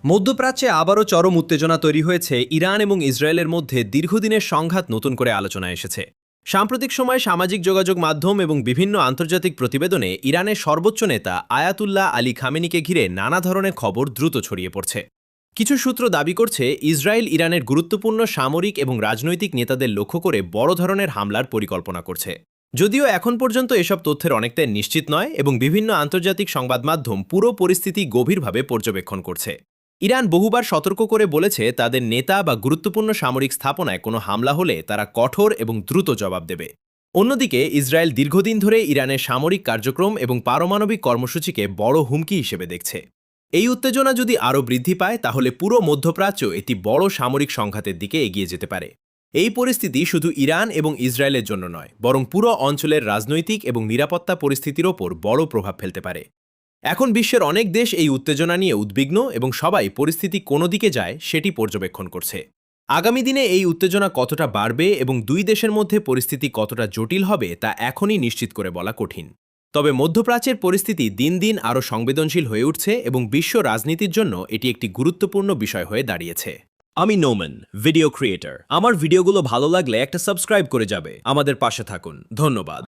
মধ্যপ্রাচ্যে আবারও চরম উত্তেজনা তৈরি হয়েছে ইরান এবং ইসরায়েলের মধ্যে দীর্ঘদিনের সংঘাত নতুন করে আলোচনায় এসেছে। সাম্প্রতিক সময়ে সামাজিক যোগাযোগ মাধ্যম এবং বিভিন্ন আন্তর্জাতিক প্রতিবেদনে ইরানের সর্বোচ্চ নেতা আয়াতুল্লাহ আলী খামেনিকে ঘিরে নানা ধরনের খবর দ্রুত ছড়িয়ে পড়ছে। কিছু সূত্র দাবি করছে ইসরায়েল ইরানের গুরুত্বপূর্ণ সামরিক এবং রাজনৈতিক নেতাদের লক্ষ্য করে বড় ধরনের হামলার পরিকল্পনা করছে। যদিও এখন পর্যন্ত এসব তথ্যের অনেকটাই নিশ্চিত নয় এবং বিভিন্ন আন্তর্জাতিক সংবাদ মাধ্যম পুরো পরিস্থিতি গভীরভাবে পর্যবেক্ষণ করছে। ইরান বহুবার সতর্ক করে বলেছে তাদের নেতা বা গুরুত্বপূর্ণ সামরিক স্থাপনায় কোনো হামলা হলে তারা কঠোর এবং দ্রুত জবাব দেবে। অন্যদিকে ইসরায়েল দীর্ঘদিন ধরে ইরানের সামরিক কার্যক্রম এবং পারমাণবিক কর্মসূচিকে বড় হুমকি হিসেবে দেখছে। এই উত্তেজনা যদি আরও বৃদ্ধি পায় তাহলে পুরো মধ্যপ্রাচ্য একটি বড় সামরিক সংঘাতের দিকে এগিয়ে যেতে পারে। এই পরিস্থিতি শুধু ইরান এবং ইসরায়েলের জন্য নয়, বরং পুরো অঞ্চলের রাজনৈতিক এবং নিরাপত্তা পরিস্থিতির ওপর বড় প্রভাব ফেলতে পারে। এখন বিশ্বের অনেক দেশ এই উত্তেজনা নিয়ে উদ্বিগ্ন এবং সবাই পরিস্থিতি কোন দিকে যায় সেটি পর্যবেক্ষণ করছে। আগামী দিনে এই উত্তেজনা কতটা বাড়বে এবং দুই দেশের মধ্যে পরিস্থিতি কতটা জটিল হবে তা এখনই নিশ্চিত করে বলা কঠিন। তবে মধ্যপ্রাচ্যের পরিস্থিতি দিন দিন আরও সংবেদনশীল হয়ে উঠছে এবং বিশ্ব রাজনীতির জন্য এটি একটি গুরুত্বপূর্ণ বিষয় হয়ে দাঁড়িয়েছে। আমি নোমান, ভিডিও ক্রিয়েটর। আমার ভিডিওগুলো ভালো লাগলে একটা সাবস্ক্রাইব করে যাবে। আমাদের পাশে থাকুন। ধন্যবাদ।